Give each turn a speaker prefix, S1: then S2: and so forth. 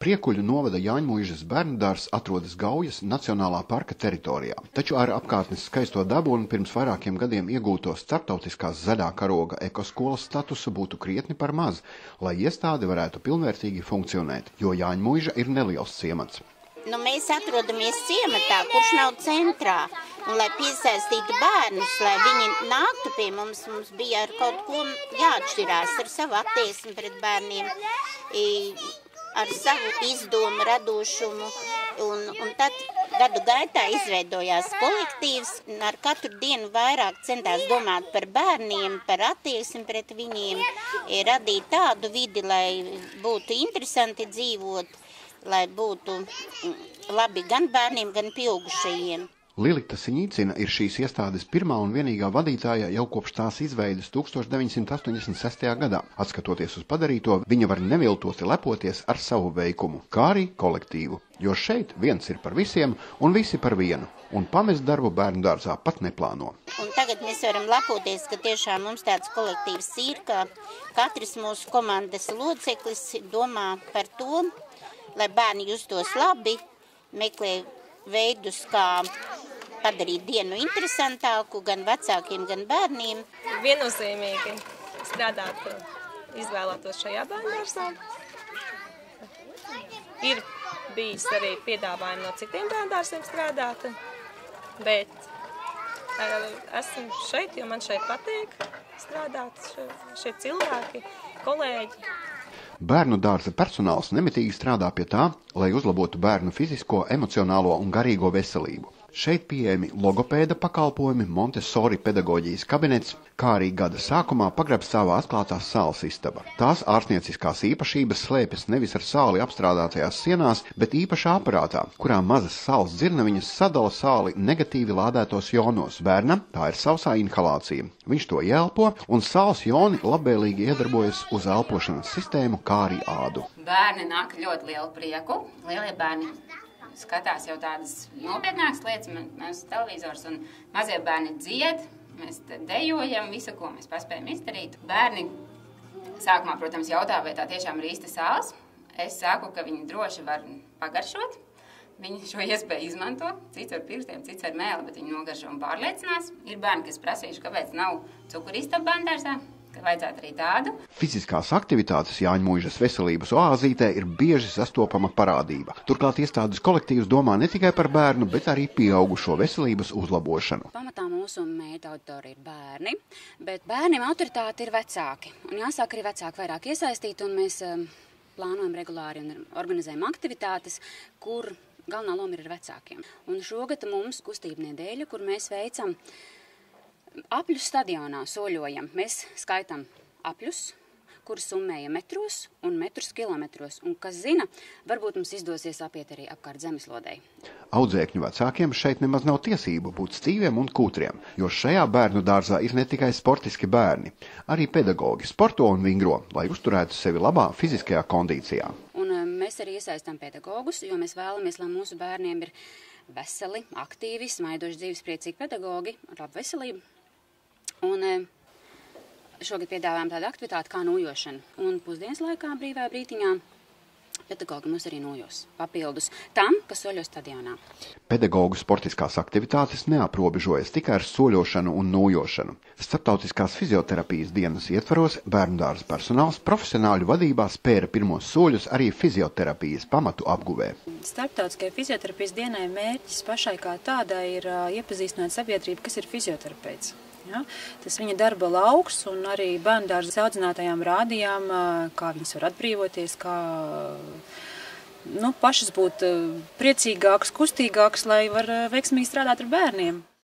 S1: Priekuļu novada Jāņmuižas bērnudārzs atrodas Gaujas Nacionālā parka teritorijā, taču ar apkārtnes skaisto dabu un pirms vairākiem gadiem iegūto starptautiskās zaļā karoga ekoskolas statusu būtu krietni par maz, lai iestāde varētu pilnvērtīgi funkcionēt, jo Jāņmuiža ir neliels ciemats.
S2: Mēs atrodamies ciematā, kurš nav centrā, un lai piesaistītu bērnus, lai viņi nāktu pie mums bija ar kaut ko jāatšķirās, ar savu attieksmi pret bērniem, ar savu izdomu, radošumu, un tad gadu gaitā izveidojās kolektīvs, un ar katru dienu vairāk centās domāt par bērniem, par attieksmi pret viņiem, radīt tādu vidi, lai būtu interesanti dzīvot, lai būtu labi gan bērniem, gan pieaugušajiem.
S1: Lilita Siņicina ir šīs iestādes pirmā un vienīgā vadītāja jau kopš tās izveides 1986. gadā. Atskatoties uz padarīto, viņa var neviltoti lepoties ar savu veikumu, kā arī kolektīvu, jo šeit viens ir par visiem un visi par vienu, un pamest darbu bērnudārzā pat neplāno.
S2: Un tagad mēs varam lepoties, ka tiešām mums tāds kolektīvs ir, ka katrs mūsu komandas loceklis domā par to, lai bērni justos labi, meklē veidus, kā padarīt dienu interesantāku gan vecākiem, gan bērniem.
S3: Viennozīmīgi strādāt, izvēlētos šajā bērnudārzā. Ir bijis arī piedāvājumi no citiem bērnudārziem strādāt, bet esmu šeit, jo man šeit patīk strādāt, šie cilvēki, kolēģi.
S1: Bērnudārza personāls nemitīgi strādā pie tā, lai uzlabotu bērnu fizisko, emocionālo un garīgo veselību. Šeit pieejami logopēda pakalpojumi, Montessori pedagoģijas kabinets, kā arī gada sākumā pagrabstāvā atklātās sāles istaba. Tās ārstnieciskās īpašības slēpjas nevis ar sāli apstrādātajās sienās, bet īpašā aparātā, kurā mazas sāls dzirnaviņas sadala sāli negatīvi lādētos jonos. Bērnam tā ir sausā inhalācija. Viņš to ieelpo, un sāls joni labvēlīgi iedarbojas uz elpošanas sistēmu, kā arī ādu.
S4: Bērni nāk ļoti lielu prieku. Lielie bērni skatās jau tādas nopietnākas lietas, mēs televizors un mazie bērni dzied, mēs dejojam, visu, ko mēs paspējam izdarīt. Bērni sākumā, protams, jautā, vai tā tiešām ir īsta sāls. Es saku, ka viņi droši var pagaršot. Viņi šo iespēju izmanto, cits ar pirkstiem, cits ar mēli, bet viņi nogaršo un pārliecinās. Ir bērni, kas prasījuši, kāpēc nav cukuristaba bērnudārzā, ka vajadzētu arī tādu.
S1: Fiziskās aktivitātes Jāņmuižas veselības oāzītē ir bieži sastopama parādība. Turklāt iestādes kolektīvs domā ne tikai par bērnu, bet arī pieaugušo veselības uzlabošanu.
S5: Pamatā mūsu mērķa auditorija ir bērni, bet bērniem autoritāte ir vecāki. Un jāsāk arī vecāki vairāk iesaistīt, un mēs plānojam regulāri un organizējam aktivitātes, kur galvenā loma ir ar vecākiem. Un šogad mums kustība nedēļa, kur mēs veicam apļus stadionā, soļojam. Mēs skaitām apļus, kurus summējam metros un metrus kilometros. Un, kas zina, varbūt mums izdosies apiet arī apkārt zemeslodei.
S1: Audzēkņu vecākiem šeit nemaz nav tiesību būt stīviem un kūtriem, jo šajā bērnu dārzā ir ne tikai sportiski bērni. Arī pedagogi sporto un vingro, lai uzturētu sevi labā fiziskajā kondīcijā.
S5: Un mēs arī iesaistām pedagogus, jo mēs vēlamies, lai mūsu bērniem ir veseli, aktīvi, smaidoši, dzīvespriecīgi pedagogi ar labu veselību. Un šogad piedāvājam tādu aktivitāti kā nojošana. Un pusdienas laikā brīvā brītiņā pedagogi mums arī nojos papildus tam, kas soļo stadionā.
S1: Pedagogu sportiskās aktivitātes neaprobežojas tikai ar soļošanu un nojošanu. Starptautiskās fizioterapijas dienas ietvaros bērnudārza personāls profesionāļu vadībā spēra pirmos soļus arī fizioterapijas pamatu apguvē.
S6: Starptautiskajai fizioterapijas dienai mērķis pašai kā tādai ir iepazīstināt sabiedrību, kas ir fizioterapeits. Ja? Tas viņa darba lauks, un arī bērnudārza audzinātajām rādījām, kā viņas var atbrīvoties, kā pašas būt priecīgākas, kustīgākas, lai var veiksmīgi strādāt ar bērniem.